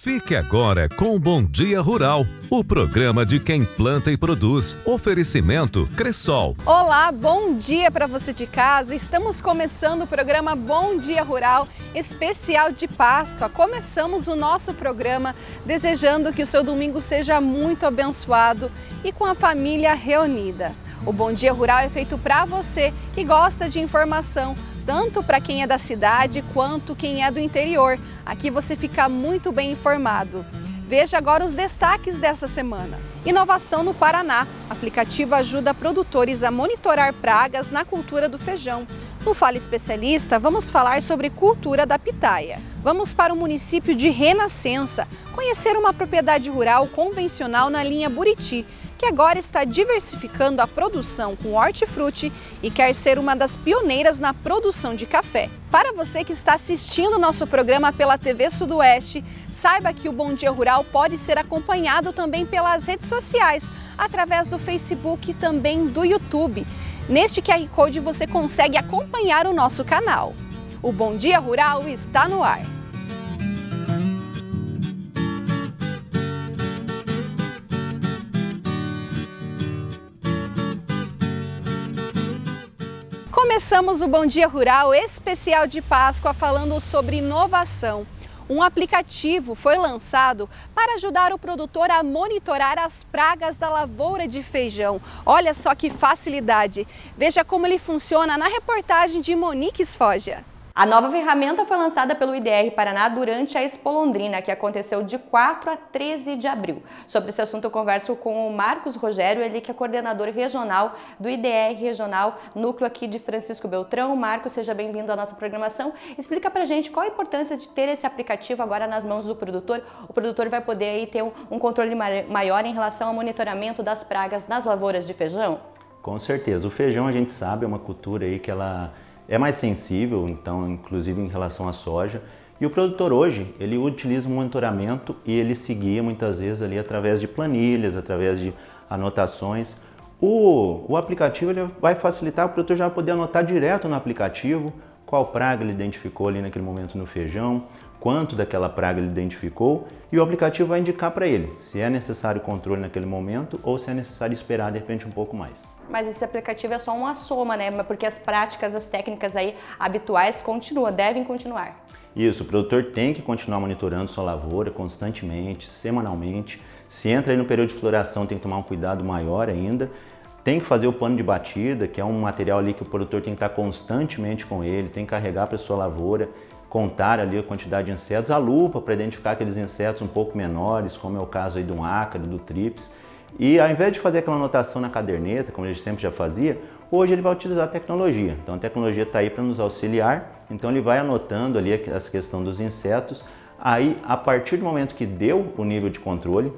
Fique agora com o Bom Dia Rural, o programa de quem planta e produz. Oferecimento Cressol. Olá, bom dia para você de casa. Estamos começando o programa Bom Dia Rural, especial de Páscoa. Começamos o nosso programa desejando que o seu domingo seja muito abençoado e com a família reunida. O Bom Dia Rural é feito para você que gosta de informação, tanto para quem é da cidade quanto quem é do interior. Aqui você fica muito bem informado. Veja agora os destaques dessa semana. Inovação no Paraná. O aplicativo ajuda produtores a monitorar pragas na cultura do feijão. No Fala Especialista, vamos falar sobre cultura da pitaia. Vamos para o município de Renascença, conhecer uma propriedade rural convencional na linha Buriti, que agora está diversificando a produção com hortifruti e quer ser uma das pioneiras na produção de café. Para você que está assistindo nosso programa pela TV Sudoeste, saiba que o Bom Dia Rural pode ser acompanhado também pelas redes sociais, através do Facebook e também do YouTube. Neste QR Code você consegue acompanhar o nosso canal. O Bom Dia Rural está no ar. Começamos o Bom Dia Rural especial de Páscoa falando sobre inovação. Um aplicativo foi lançado para ajudar o produtor a monitorar as pragas da lavoura de feijão. Olha só que facilidade! Veja como ele funciona na reportagem de Monique Esfogia. A nova ferramenta foi lançada pelo IDR Paraná durante a Expo Londrina, que aconteceu de 4 a 13 de abril. Sobre esse assunto eu converso com o Marcos Rogério, ele que é coordenador regional do IDR Regional, núcleo aqui de Francisco Beltrão. Marcos, seja bem-vindo à nossa programação. Explica pra gente qual a importância de ter esse aplicativo agora nas mãos do produtor. O produtor vai poder aí ter um controle maior em relação ao monitoramento das pragas nas lavouras de feijão? Com certeza. O feijão, a gente sabe, é uma cultura aí que ela é mais sensível, então, inclusive em relação à soja. E o produtor hoje, ele utiliza o monitoramento e ele seguia muitas vezes ali através de planilhas, através de anotações. O aplicativo ele vai facilitar, o produtor já vai poder anotar direto no aplicativo qual praga ele identificou ali naquele momento no feijão, quanto daquela praga ele identificou, e o aplicativo vai indicar para ele se é necessário controle naquele momento ou se é necessário esperar de repente um pouco mais. Mas esse aplicativo é só uma soma, né? Porque as práticas, as técnicas aí habituais devem continuar. Isso, o produtor tem que continuar monitorando sua lavoura constantemente, semanalmente. Se entra aí no período de floração, tem que tomar um cuidado maior ainda. Tem que fazer o pano de batida, que é um material ali que o produtor tem que estar constantemente com ele, tem que carregar para sua lavoura, contar ali a quantidade de insetos, a lupa para identificar aqueles insetos um pouco menores, como é o caso aí do ácaro, do trips. E ao invés de fazer aquela anotação na caderneta, como ele sempre já fazia, hoje ele vai utilizar a tecnologia. Então a tecnologia está aí para nos auxiliar, então ele vai anotando ali essa questão dos insetos. Aí, a partir do momento que deu o nível de controle,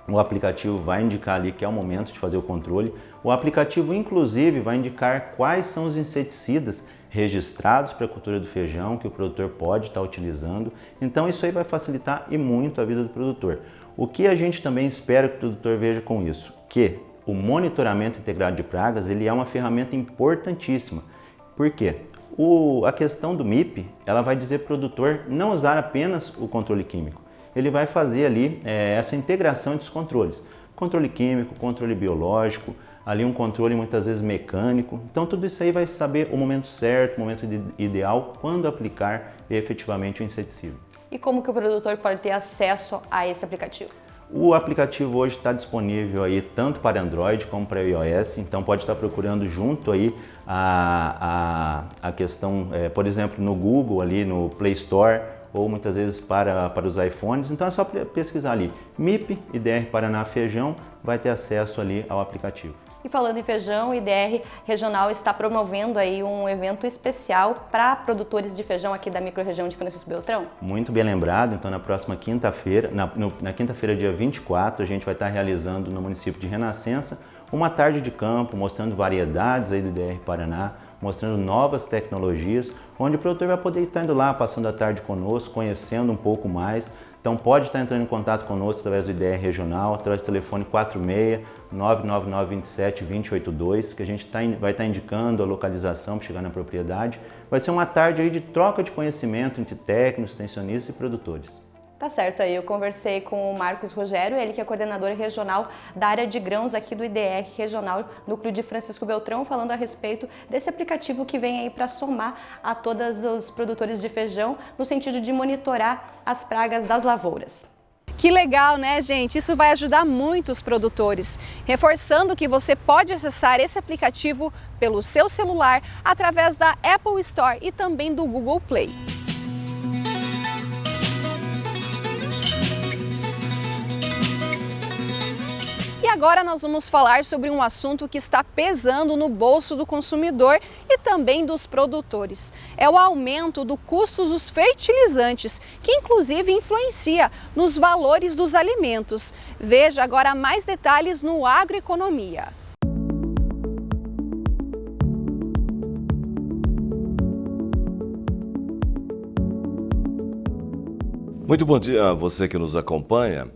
o aplicativo vai indicar ali que é o momento de fazer o controle. O aplicativo, inclusive, vai indicar quais são os inseticidas registrados para a cultura do feijão que o produtor pode estar utilizando. Então isso aí vai facilitar e muito a vida do produtor. O que a gente também espera que o produtor veja com isso? Que o monitoramento integrado de pragas ele é uma ferramenta importantíssima. Por quê? A questão do MIP, ela vai dizer para o produtor não usar apenas o controle químico. Ele vai fazer ali essa integração dos controles. Controle químico, controle biológico, ali um controle muitas vezes mecânico. Então tudo isso aí vai saber o momento certo, o momento ideal, quando aplicar efetivamente o inseticida. E como que o produtor pode ter acesso a esse aplicativo? O aplicativo hoje está disponível aí tanto para Android como para iOS, então pode estar procurando junto aí a questão, por exemplo, no Google, ali no Play Store, ou muitas vezes para os iPhones. Então é só pesquisar ali, MIP, IDR Paraná Feijão, vai ter acesso ali ao aplicativo. E falando em feijão, o IDR Regional está promovendo aí um evento especial para produtores de feijão aqui da microrregião de Francisco Beltrão. Muito bem lembrado, então na próxima quinta-feira, na quinta-feira dia 24, a gente vai estar realizando no município de Renascença uma tarde de campo, mostrando variedades aí do IDR Paraná, mostrando novas tecnologias, onde o produtor vai poder estar indo lá, passando a tarde conosco, conhecendo um pouco mais. Então pode estar entrando em contato conosco através do IDR Regional, através do telefone 46-99927-2082, que a gente vai estar indicando a localização para chegar na propriedade. Vai ser uma tarde aí de troca de conhecimento entre técnicos, extensionistas e produtores. Tá certo, aí eu conversei com o Marcos Rogério, ele que é coordenador regional da área de grãos aqui do IDR Regional Núcleo de Francisco Beltrão, falando a respeito desse aplicativo que vem aí para somar a todos os produtores de feijão no sentido de monitorar as pragas das lavouras. Que legal, né, gente? Isso vai ajudar muito os produtores. Reforçando que você pode acessar esse aplicativo pelo seu celular através da Apple Store e também do Google Play. E agora nós vamos falar sobre um assunto que está pesando no bolso do consumidor e também dos produtores. É o aumento do custo dos fertilizantes, que inclusive influencia nos valores dos alimentos. Veja agora mais detalhes no Agroeconomia. Muito bom dia a você que nos acompanha.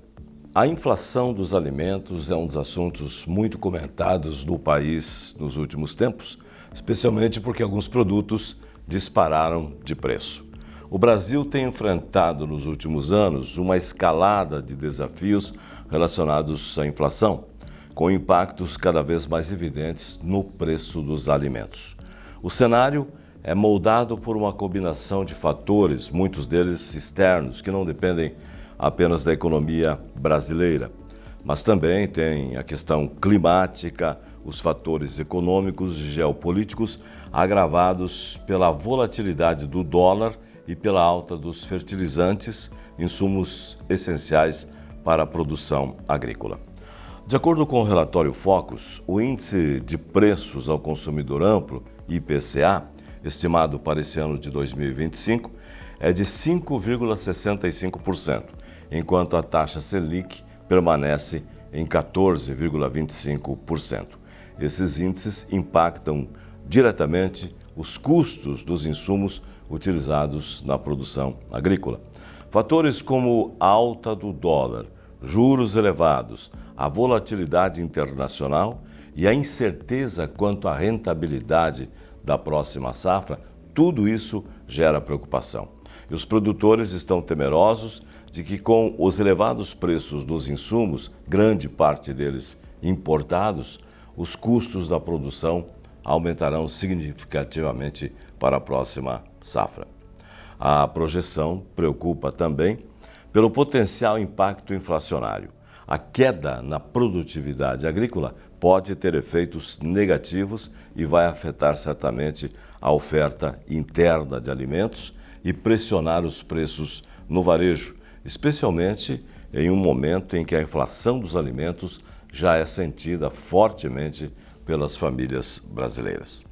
A inflação dos alimentos é um dos assuntos muito comentados no país nos últimos tempos, especialmente porque alguns produtos dispararam de preço. O Brasil tem enfrentado nos últimos anos uma escalada de desafios relacionados à inflação, com impactos cada vez mais evidentes no preço dos alimentos. O cenário é moldado por uma combinação de fatores, muitos deles externos, que não dependem apenas da economia brasileira, mas também tem a questão climática, os fatores econômicos e geopolíticos agravados pela volatilidade do dólar e pela alta dos fertilizantes, insumos essenciais para a produção agrícola. De acordo com o relatório Focus, o índice de preços ao consumidor amplo, IPCA, estimado para esse ano de 2025, é de 5,65%, enquanto a taxa Selic permanece em 14,25%. Esses índices impactam diretamente os custos dos insumos utilizados na produção agrícola. Fatores como a alta do dólar, juros elevados, a volatilidade internacional e a incerteza quanto à rentabilidade da próxima safra, tudo isso gera preocupação. E os produtores estão temerosos de que, com os elevados preços dos insumos, grande parte deles importados, os custos da produção aumentarão significativamente para a próxima safra. A projeção preocupa também pelo potencial impacto inflacionário. A queda na produtividade agrícola pode ter efeitos negativos e vai afetar certamente a oferta interna de alimentos e pressionar os preços no varejo, especialmente em um momento em que a inflação dos alimentos já é sentida fortemente pelas famílias brasileiras.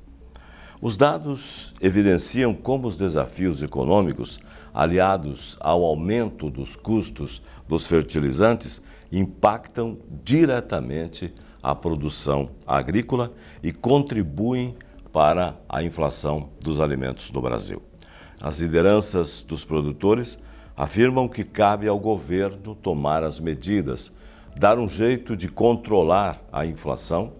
Os dados evidenciam como os desafios econômicos, aliados ao aumento dos custos dos fertilizantes, impactam diretamente a produção agrícola e contribuem para a inflação dos alimentos no Brasil. As lideranças dos produtores afirmam que cabe ao governo tomar as medidas, dar um jeito de controlar a inflação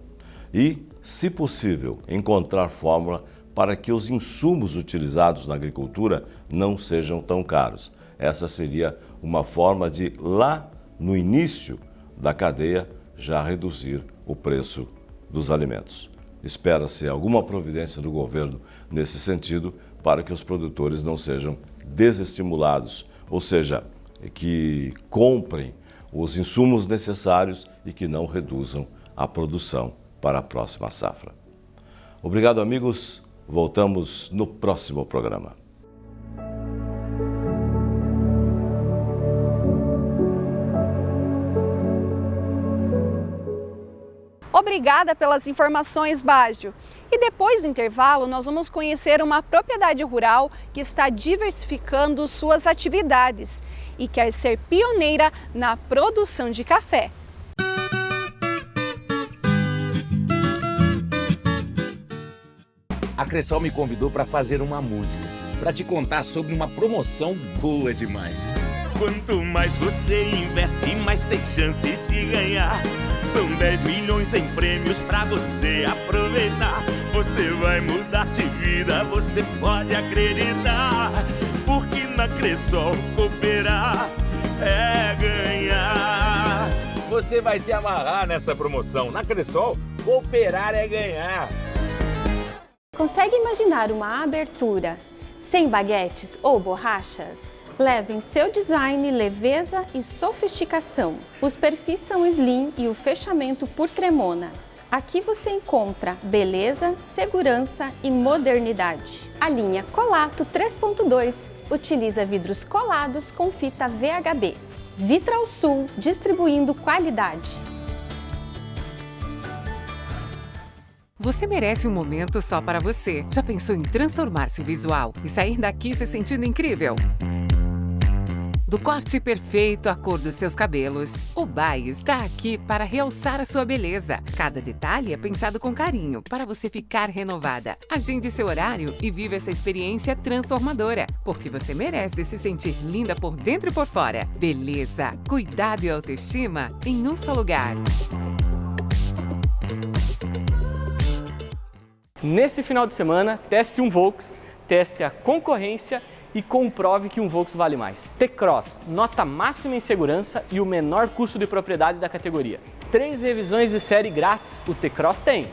e, se possível, encontrar fórmula para que os insumos utilizados na agricultura não sejam tão caros. Essa seria uma forma de, lá no início da cadeia, já reduzir o preço dos alimentos. Espera-se alguma providência do governo nesse sentido para que os produtores não sejam desestimulados, ou seja, que comprem os insumos necessários e que não reduzam a produção para a próxima safra. Obrigado, amigos. Voltamos no próximo programa. Obrigada pelas informações, Baggio. E depois do intervalo, nós vamos conhecer uma propriedade rural que está diversificando suas atividades e quer ser pioneira na produção de café. A Cressol me convidou para fazer uma música, para te contar sobre uma promoção boa demais. Quanto mais você investe, mais tem chances de ganhar. São 10 milhões em prêmios pra você aproveitar. Você vai mudar de vida, você pode acreditar. Porque na Cressol cooperar é ganhar. Você vai se amarrar nessa promoção. Na Cressol, cooperar é ganhar. Consegue imaginar uma abertura sem baguetes ou borrachas? Leve em seu design leveza e sofisticação. Os perfis são slim e o fechamento por cremonas. Aqui você encontra beleza, segurança e modernidade. A linha Colato 3.2 utiliza vidros colados com fita VHB. Vitralsul, distribuindo qualidade. Você merece um momento só para você. Já pensou em transformar seu visual e sair daqui se sentindo incrível? Do corte perfeito à cor dos seus cabelos, o Bai está aqui para realçar a sua beleza. Cada detalhe é pensado com carinho para você ficar renovada. Agende seu horário e viva essa experiência transformadora, porque você merece se sentir linda por dentro e por fora. Beleza, cuidado e autoestima em um só lugar. Neste final de semana, teste um Volks, teste a concorrência e comprove que um Volks vale mais. T-Cross, nota máxima em segurança e o menor custo de propriedade da categoria. 3 revisões de série grátis o T-Cross tem.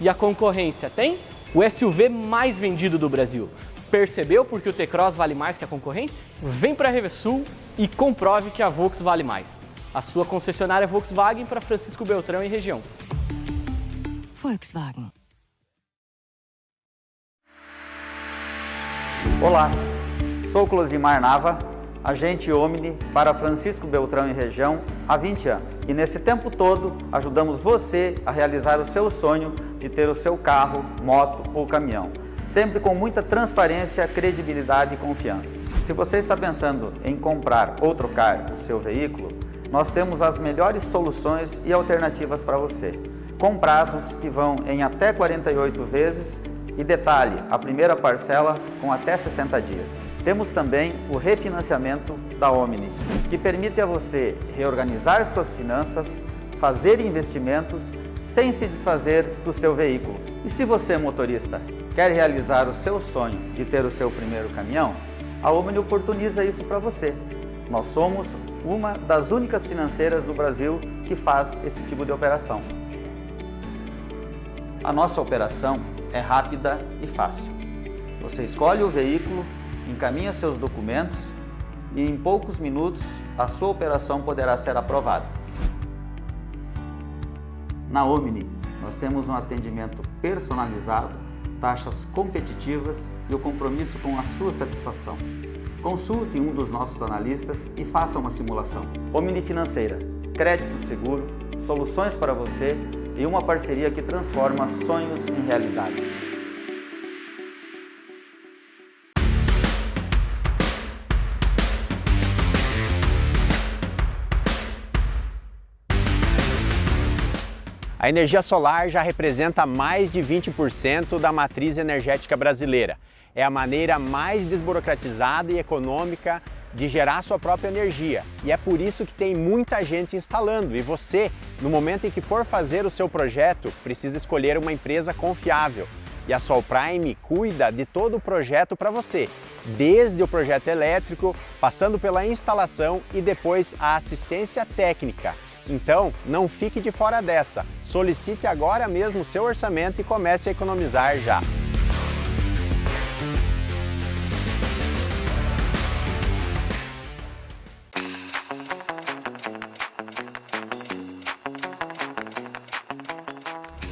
E a concorrência tem? O SUV mais vendido do Brasil. Percebeu porque o T-Cross vale mais que a concorrência? Vem para a Revesul e comprove que a Volks vale mais. A sua concessionária Volkswagen para Francisco Beltrão e região. Volkswagen. Olá, sou Closimar Nava, agente Omni para Francisco Beltrão e região há 20 anos. E nesse tempo todo, ajudamos você a realizar o seu sonho de ter o seu carro, moto ou caminhão. Sempre com muita transparência, credibilidade e confiança. Se você está pensando em comprar ou trocar o seu veículo, nós temos as melhores soluções e alternativas para você. Com prazos que vão em até 48 vezes e detalhe, a primeira parcela com até 60 dias. Temos também o refinanciamento da Omni, que permite a você reorganizar suas finanças, fazer investimentos sem se desfazer do seu veículo. E se você, motorista, quer realizar o seu sonho de ter o seu primeiro caminhão, a Omni oportuniza isso para você. Nós somos uma das únicas financeiras do Brasil que faz esse tipo de operação. A nossa operação é rápida e fácil. Você escolhe o veículo, encaminha seus documentos e em poucos minutos a sua operação poderá ser aprovada. Na Omni, nós temos um atendimento personalizado, taxas competitivas e o compromisso com a sua satisfação. Consulte um dos nossos analistas e faça uma simulação. Omni Financeira, crédito seguro, soluções para você e uma parceria que transforma sonhos em realidade. A energia solar já representa mais de 20% da matriz energética brasileira. É a maneira mais desburocratizada e econômica de gerar sua própria energia. E é por isso que tem muita gente instalando. E você, no momento em que for fazer o seu projeto, precisa escolher uma empresa confiável. E a Solprime cuida de todo o projeto para você, desde o projeto elétrico, passando pela instalação e depois a assistência técnica. Então, não fique de fora dessa. Solicite agora mesmo o seu orçamento e comece a economizar já.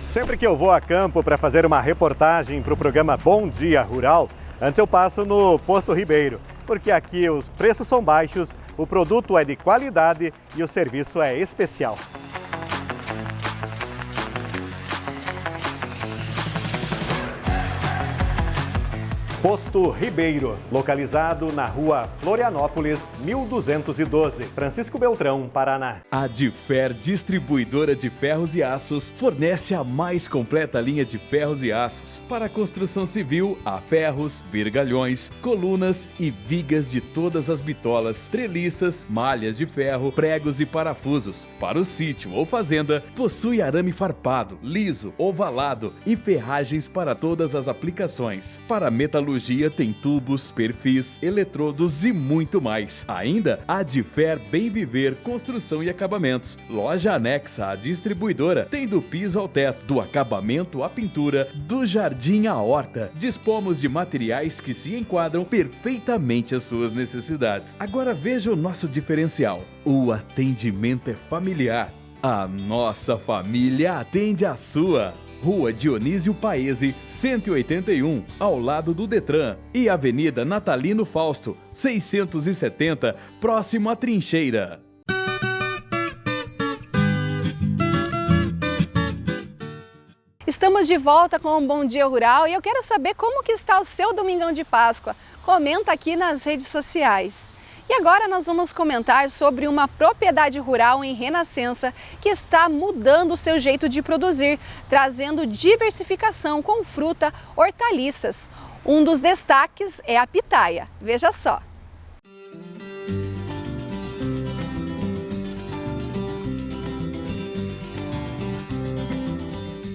Sempre que eu vou a campo para fazer uma reportagem para o programa Bom Dia Rural, antes eu passo no Posto Ribeiro, porque aqui os preços são baixos, o produto é de qualidade e o serviço é especial. Posto Ribeiro, localizado na rua Florianópolis, 1212, Francisco Beltrão, Paraná. A Difer Distribuidora de Ferros e Aços fornece a mais completa linha de ferros e aços para a construção civil, a ferros, vergalhões, colunas e vigas de todas as bitolas, treliças, malhas de ferro, pregos e parafusos. Para o sítio ou fazenda, possui arame farpado, liso, ovalado e ferragens para todas as aplicações. Para metalurgia tecnologia tem tubos, perfis, eletrodos e muito mais. Ainda a Difer Bem Viver Construção e Acabamentos. Loja anexa à distribuidora, tem do piso ao teto, do acabamento à pintura, do jardim à horta. Dispomos de materiais que se enquadram perfeitamente às suas necessidades. Agora veja o nosso diferencial. O atendimento é familiar. A nossa família atende a sua. Rua Dionísio Paese, 181, ao lado do Detran, e Avenida Natalino Fausto, 670, próximo à Trincheira. Estamos de volta com um Bom Dia Rural e eu quero saber como que está o seu Domingão de Páscoa. Comenta aqui nas redes sociais. E agora nós vamos comentar sobre uma propriedade rural em Renascença que está mudando o seu jeito de produzir, trazendo diversificação com fruta, hortaliças. Um dos destaques é a pitaia. Veja só.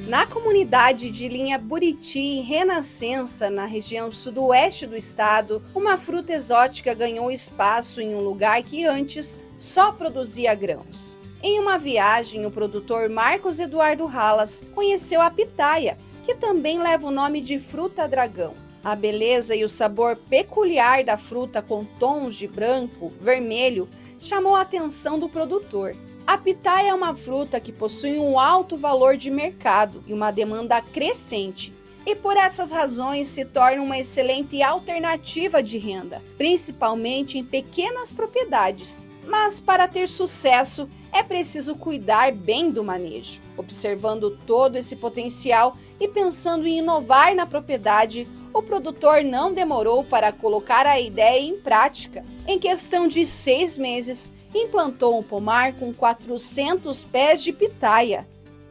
Na comunidade de Linha Buriti, em Renascença, na região sudoeste do estado, uma fruta exótica ganhou espaço em um lugar que antes só produzia grãos. Em uma viagem, o produtor Marcos Eduardo Halas conheceu a pitaia, que também leva o nome de fruta dragão. A beleza e o sabor peculiar da fruta com tons de branco, vermelho, chamou a atenção do produtor. A pitaia é uma fruta que possui um alto valor de mercado e uma demanda crescente, e por essas razões se torna uma excelente alternativa de renda, principalmente em pequenas propriedades. Mas para ter sucesso é preciso cuidar bem do manejo. Observando todo esse potencial e pensando em inovar na propriedade, o produtor não demorou para colocar a ideia em prática. Em questão de 6 meses, implantou um pomar com 400 pés de pitaia.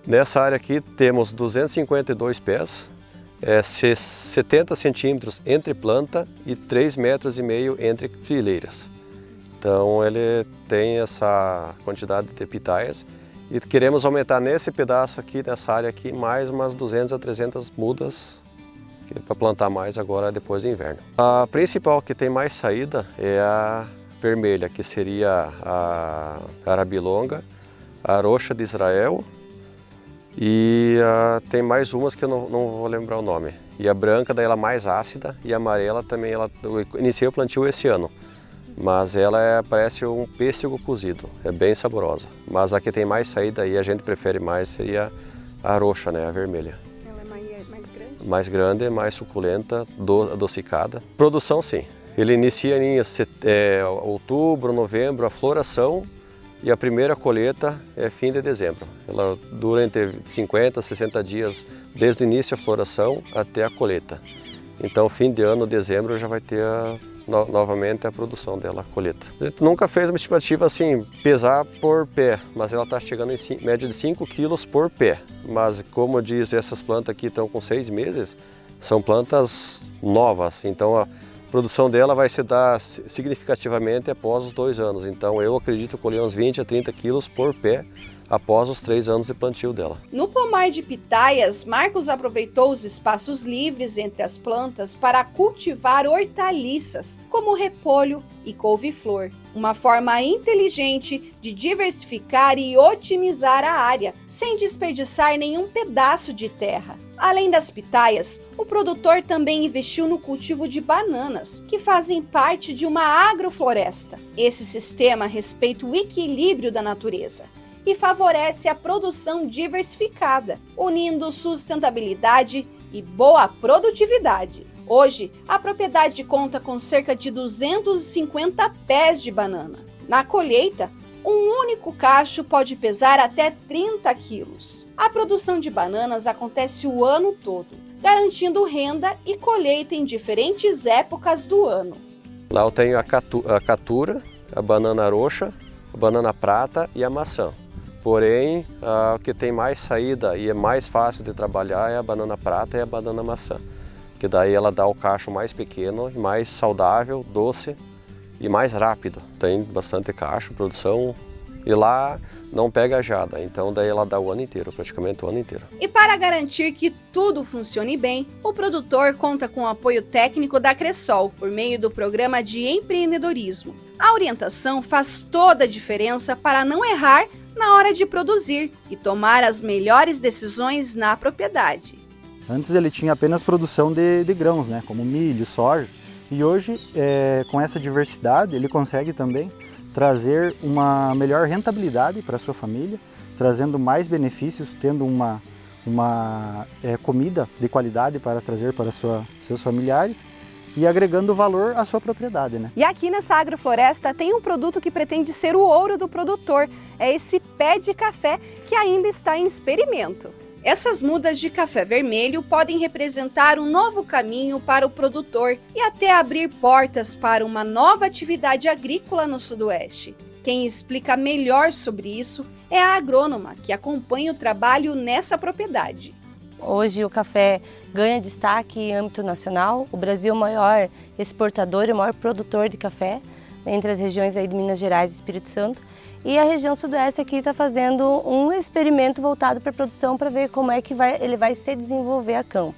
Nessa área aqui temos 252 pés, 70 centímetros entre planta e 3,5 metros entre fileiras. Então ele tem essa quantidade de pitaias e queremos aumentar nesse pedaço aqui, nessa área aqui, mais umas 200 a 300 mudas para plantar mais agora depois do inverno. A principal que tem mais saída é a vermelha, que seria a arabilonga, a arocha de Israel e tem mais umas que eu não vou lembrar o nome. E a branca, daí ela mais ácida, e a amarela também, eu iniciei o plantio esse ano, mas ela parece um pêssego cozido, é bem saborosa. Mas a que tem mais saída e a gente prefere mais seria a arocha, né, a vermelha. Ela é mais grande? Mais grande, mais suculenta, adocicada. Produção sim. Ele inicia em outubro, novembro, a floração, e a primeira colheita é fim de dezembro. Ela dura entre 50 a 60 dias desde o início da floração até a colheita. Então, fim de ano, dezembro, já vai ter novamente a produção dela, a colheita. A gente nunca fez uma estimativa assim, pesar por pé, mas ela está chegando em média de 5 quilos por pé. Mas, como diz, essas plantas aqui estão com 6 meses, são plantas novas, então a produção dela vai se dar significativamente após os 2 anos. Então eu acredito colher uns 20 a 30 quilos por pé após os 3 anos de plantio dela. No pomar de pitaias, Marcos aproveitou os espaços livres entre as plantas para cultivar hortaliças, como repolho e couve-flor. Uma forma inteligente de diversificar e otimizar a área, sem desperdiçar nenhum pedaço de terra. Além das pitaias, o produtor também investiu no cultivo de bananas, que fazem parte de uma agrofloresta. Esse sistema respeita o equilíbrio da natureza e favorece a produção diversificada, unindo sustentabilidade e boa produtividade. Hoje, a propriedade conta com cerca de 250 pés de banana. Na colheita, um único cacho pode pesar até 30 quilos. A produção de bananas acontece o ano todo, garantindo renda e colheita em diferentes épocas do ano. Lá eu tenho a catura, a banana roxa, a banana prata e a maçã. Porém, o que tem mais saída e é mais fácil de trabalhar é a banana prata e a banana maçã. Que daí ela dá o cacho mais pequeno, mais saudável, doce e mais rápido. Tem bastante cacho, produção E lá não pega jada, então daí ela dá o ano inteiro, praticamente o ano inteiro. E para garantir que tudo funcione bem, o produtor conta com o apoio técnico da Cressol, por meio do programa de empreendedorismo. A orientação faz toda a diferença para não errar na hora de produzir e tomar as melhores decisões na propriedade. Antes ele tinha apenas produção de grãos, né, como milho, soja, e hoje com essa diversidade ele consegue também trazer uma melhor rentabilidade para a sua família, trazendo mais benefícios, tendo uma comida de qualidade para trazer para seus familiares e agregando valor à sua propriedade, né? E aqui nessa agrofloresta tem um produto que pretende ser o ouro do produtor, é esse pé de café que ainda está em experimento. Essas mudas de café vermelho podem representar um novo caminho para o produtor e até abrir portas para uma nova atividade agrícola no Sudoeste. Quem explica melhor sobre isso é a agrônoma, que acompanha o trabalho nessa propriedade. Hoje o café ganha destaque em âmbito nacional. O Brasil é o maior exportador e o maior produtor de café entre as regiões aí de Minas Gerais e Espírito Santo. E a região sudoeste aqui está fazendo um experimento voltado para a produção para ver como é que ele vai se desenvolver a campo.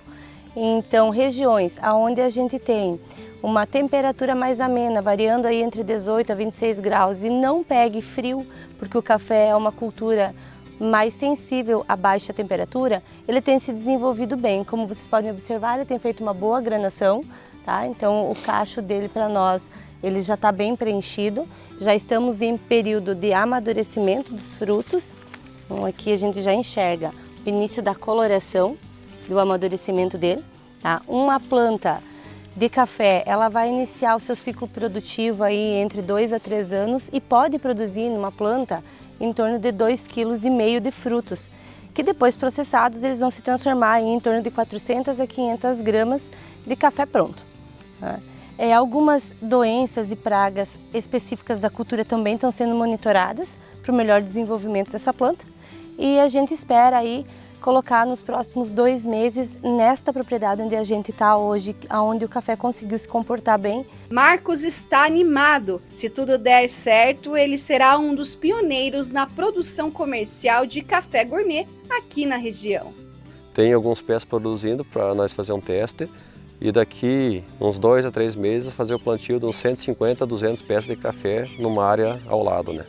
Então, regiões onde a gente tem uma temperatura mais amena, variando aí entre 18 a 26 graus e não pegue frio, porque o café é uma cultura mais sensível a baixa temperatura, ele tem se desenvolvido bem. Como vocês podem observar, ele tem feito uma boa granação, tá? Então o cacho dele para nós, ele já está bem preenchido. Já estamos em período de amadurecimento dos frutos. Então aqui a gente já enxerga o início da coloração, do amadurecimento dele, tá? Uma planta de café, ela vai iniciar o seu ciclo produtivo aí entre 2 a 3 anos e pode produzir numa planta em torno de 2,5 kg de frutos, que depois processados eles vão se transformar em torno de 400 a 500 gramas de café pronto. Algumas doenças e pragas específicas da cultura também estão sendo monitoradas para o melhor desenvolvimento dessa planta e a gente espera aí colocar nos próximos 2 meses nesta propriedade onde a gente está hoje, onde o café conseguiu se comportar bem. Marcos está animado. Se tudo der certo, ele será um dos pioneiros na produção comercial de café gourmet aqui na região. Tem alguns pés produzindo para nós fazer um teste e daqui uns 2 a 3 meses fazer o plantio de uns 150 a 200 pés de café numa área ao lado, né?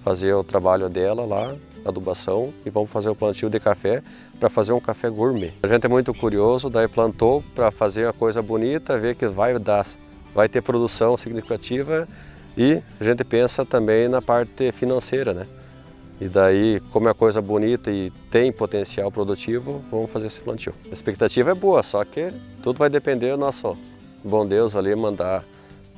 Fazer o trabalho dela lá, adubação, e vamos fazer o plantio de café para fazer um café gourmet. A gente é muito curioso, daí plantou para fazer uma coisa bonita, ver que vai ter produção significativa e a gente pensa também na parte financeira, né? E daí, como é uma coisa bonita e tem potencial produtivo, vamos fazer esse plantio. A expectativa é boa, só que tudo vai depender do nosso bom Deus ali mandar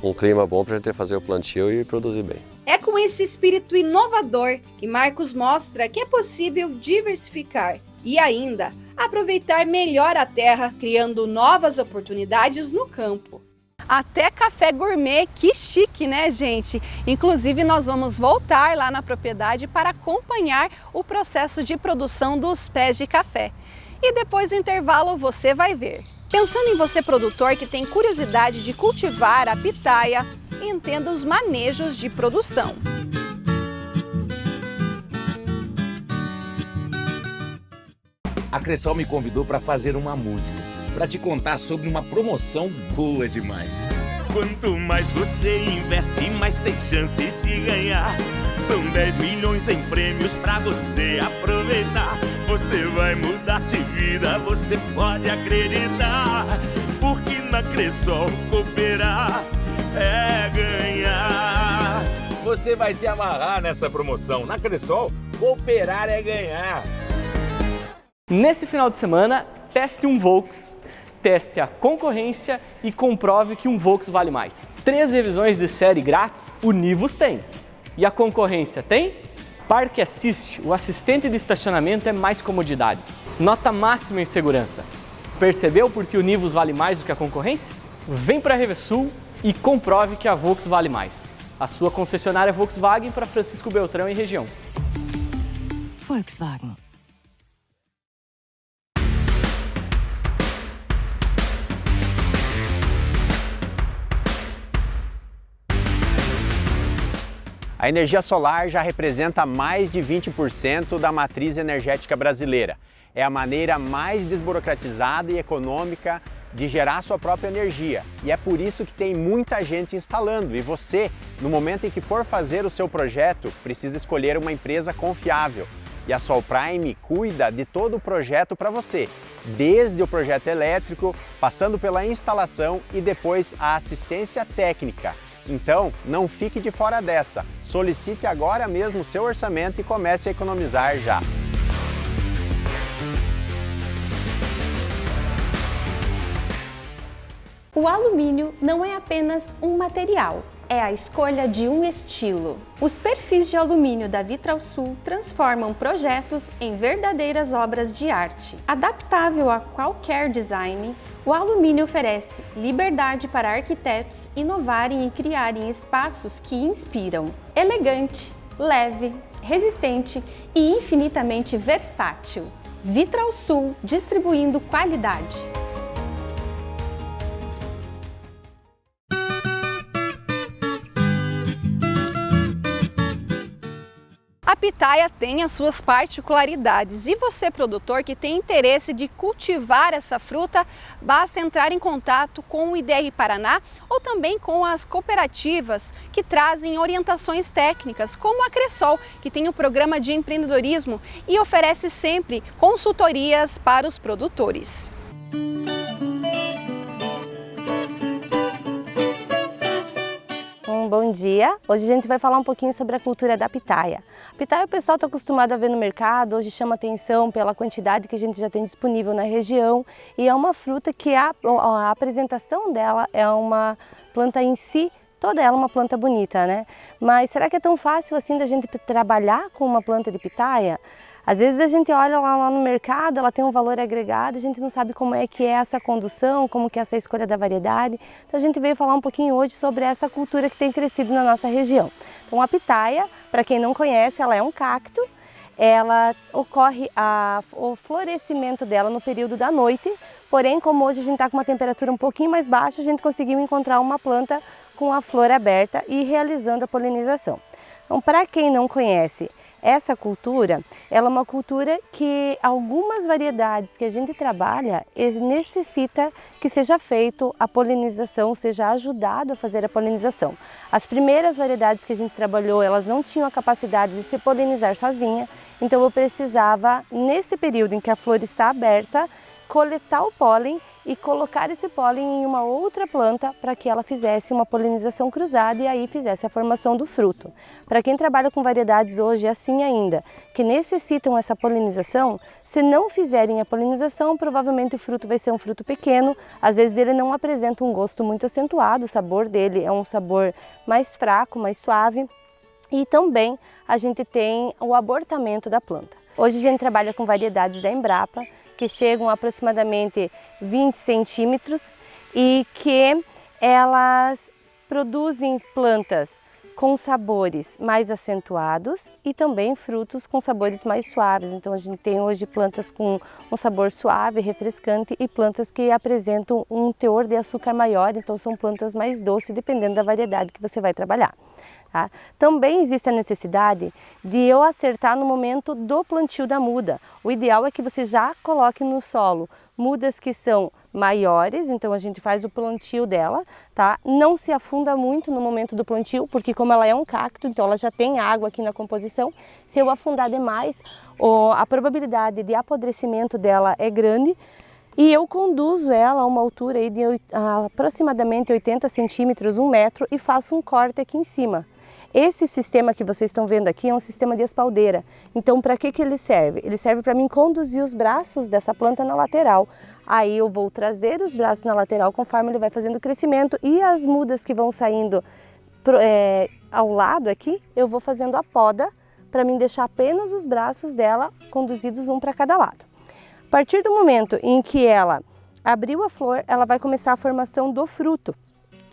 um clima bom para a gente fazer o plantio e produzir bem. É com esse espírito inovador que Marcos mostra que é possível diversificar e ainda aproveitar melhor a terra, criando novas oportunidades no campo. Até café gourmet, que chique, né, gente? Inclusive, nós vamos voltar lá na propriedade para acompanhar o processo de produção dos pés de café. E depois do intervalo você vai ver. Pensando em você, produtor, que tem curiosidade de cultivar a pitaia, entenda os manejos de produção. A Cressol me convidou para fazer uma música, para te contar sobre uma promoção boa demais. Quanto mais você investe, mais tem chances de ganhar. São 10 milhões em prêmios pra você aproveitar. Você vai mudar de vida, você pode acreditar. Porque na Cressol cooperar é ganhar. Você vai se amarrar nessa promoção. Na Cressol, cooperar é ganhar. Nesse final de semana, teste um Volks, teste a concorrência e comprove que um Volks vale mais. 3 revisões de série grátis, o Nivus tem. E a concorrência tem? Parque Assist, o assistente de estacionamento é mais comodidade. Nota máxima em segurança. Percebeu por que o Nivus vale mais do que a concorrência? Vem para a Revesul e comprove que a Volks vale mais. A sua concessionária Volkswagen para Francisco Beltrão e região. Volkswagen. A A energia solar já representa mais de 20% da matriz energética brasileira. É a maneira mais desburocratizada e econômica de gerar sua própria energia. E é por isso que tem muita gente instalando. E você, no momento em que for fazer o seu projeto, precisa escolher uma empresa confiável. E a Solprime cuida de todo o projeto para você, desde o projeto elétrico, passando pela instalação e depois a assistência técnica. Então, não fique de fora dessa. Solicite agora mesmo o seu orçamento e comece a economizar já. O alumínio não é apenas um material, é a escolha de um estilo. Os perfis de alumínio da Vitralsul transformam projetos em verdadeiras obras de arte. Adaptável a qualquer design, o alumínio oferece liberdade para arquitetos inovarem e criarem espaços que inspiram. Elegante, leve, resistente e infinitamente versátil. Vitralsul, distribuindo qualidade. A pitaia tem as suas particularidades e você, produtor, que tem interesse de cultivar essa fruta, basta entrar em contato com o IDR Paraná ou também com as cooperativas que trazem orientações técnicas, como a Cressol, que tem o programa de empreendedorismo e oferece sempre consultorias para os produtores. Bom dia! Hoje a gente vai falar um pouquinho sobre a cultura da pitaia. A pitaia o pessoal está acostumado a ver no mercado, hoje chama atenção pela quantidade que a gente já tem disponível na região e é uma fruta que a apresentação dela é uma planta em si, toda ela uma planta bonita, né? Mas será que é tão fácil assim da gente trabalhar com uma planta de pitaia? Às vezes a gente olha lá no mercado, ela tem um valor agregado, a gente não sabe como é que é essa condução, como que é essa escolha da variedade. Então a gente veio falar um pouquinho hoje sobre essa cultura que tem crescido na nossa região. Então a pitaia, para quem não conhece, ela é um cacto. Ela ocorre o florescimento dela no período da noite, porém como hoje a gente está com uma temperatura um pouquinho mais baixa, a gente conseguiu encontrar uma planta com a flor aberta e realizando a polinização. Então, para quem não conhece essa cultura, ela é uma cultura que algumas variedades que a gente trabalha necessita que seja feito a polinização, seja ajudado a fazer a polinização. As primeiras variedades que a gente trabalhou, elas não tinham a capacidade de se polinizar sozinha, então eu precisava, nesse período em que a flor está aberta, coletar o pólen e colocar esse pólen em uma outra planta para que ela fizesse uma polinização cruzada e aí fizesse a formação do fruto. Para quem trabalha com variedades hoje assim ainda, que necessitam essa polinização, se não fizerem a polinização, provavelmente o fruto vai ser um fruto pequeno, às vezes ele não apresenta um gosto muito acentuado, o sabor dele é um sabor mais fraco, mais suave e também a gente tem o abortamento da planta. Hoje a gente trabalha com variedades da Embrapa, que chegam a aproximadamente 20 centímetros e que elas produzem plantas com sabores mais acentuados e também frutos com sabores mais suaves. Então a gente tem hoje plantas com um sabor suave, refrescante e plantas que apresentam um teor de açúcar maior, então são plantas mais doces dependendo da variedade que você vai trabalhar. Tá? Também existe a necessidade de eu acertar no momento do plantio da muda. O ideal é que você já coloque no solo mudas que são maiores, então a gente faz o plantio dela, tá? Não se afunda muito no momento do plantio, porque como ela é um cacto, então ela já tem água aqui na composição. Se eu afundar demais, a probabilidade de apodrecimento dela é grande. E eu conduzo ela a uma altura aí de aproximadamente 80 centímetros, 1 metro, e faço um corte aqui em cima. Esse sistema que vocês estão vendo aqui é um sistema de espaldeira. Então, para que ele serve? Ele serve para mim conduzir os braços dessa planta na lateral. Aí eu vou trazer os braços na lateral conforme ele vai fazendo o crescimento e as mudas que vão saindo ao lado aqui, eu vou fazendo a poda para mim deixar apenas os braços dela conduzidos um para cada lado. A partir do momento em que ela abriu a flor, ela vai começar a formação do fruto.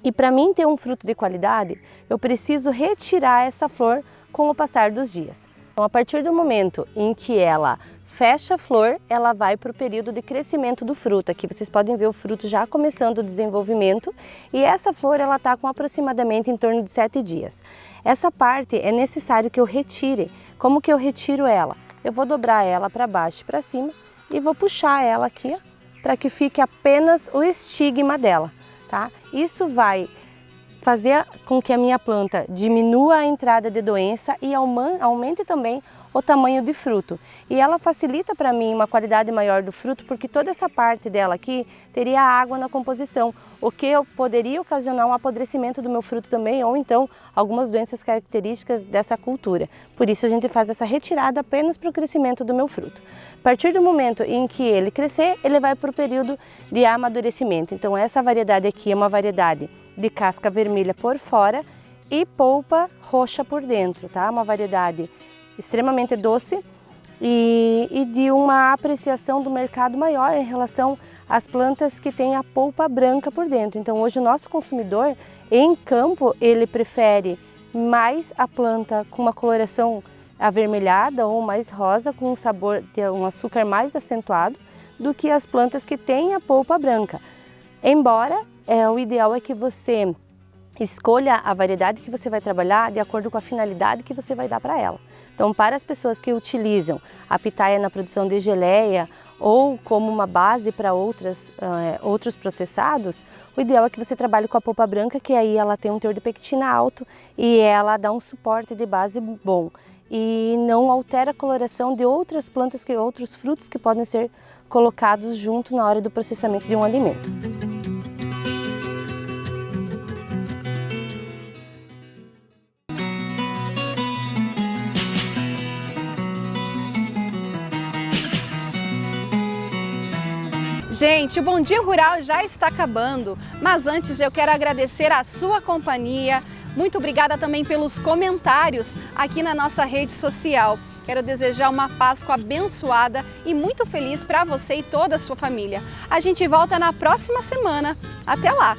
E para mim ter um fruto de qualidade, eu preciso retirar essa flor com o passar dos dias. Então, a partir do momento em que ela fecha a flor, ela vai para o período de crescimento do fruto. Aqui vocês podem ver o fruto já começando o desenvolvimento e essa flor ela está com aproximadamente em torno de 7 dias. Essa parte é necessário que eu retire. Como que eu retiro ela? Eu vou dobrar ela para baixo e para cima e vou puxar ela aqui para que fique apenas o estigma dela, tá? Isso vai fazer com que a minha planta diminua a entrada de doença e aumente também o tamanho de fruto. E ela facilita para mim uma qualidade maior do fruto, porque toda essa parte dela aqui teria água na composição, o que poderia ocasionar um apodrecimento do meu fruto também, ou então algumas doenças características dessa cultura. Por isso a gente faz essa retirada apenas para o crescimento do meu fruto. A partir do momento em que ele crescer, ele vai para o período de amadurecimento. Então essa variedade aqui é uma variedade de casca vermelha por fora e polpa roxa por dentro, tá? Uma variedade extremamente doce e de uma apreciação do mercado maior em relação às plantas que têm a polpa branca por dentro. Então hoje o nosso consumidor em campo, ele prefere mais a planta com uma coloração avermelhada ou mais rosa, com um sabor de um açúcar mais acentuado, do que as plantas que têm a polpa branca. Embora o ideal é que você escolha a variedade que você vai trabalhar de acordo com a finalidade que você vai dar para ela. Então, para as pessoas que utilizam a pitaia na produção de geleia ou como uma base para outros processados, o ideal é que você trabalhe com a polpa branca, que aí ela tem um teor de pectina alto e ela dá um suporte de base bom e não altera a coloração de outras plantas, outros frutos que podem ser colocados junto na hora do processamento de um alimento. Gente, o Bom Dia Rural já está acabando, mas antes eu quero agradecer a sua companhia. Muito obrigada também pelos comentários aqui na nossa rede social. Quero desejar uma Páscoa abençoada e muito feliz para você e toda a sua família. A gente volta na próxima semana. Até lá!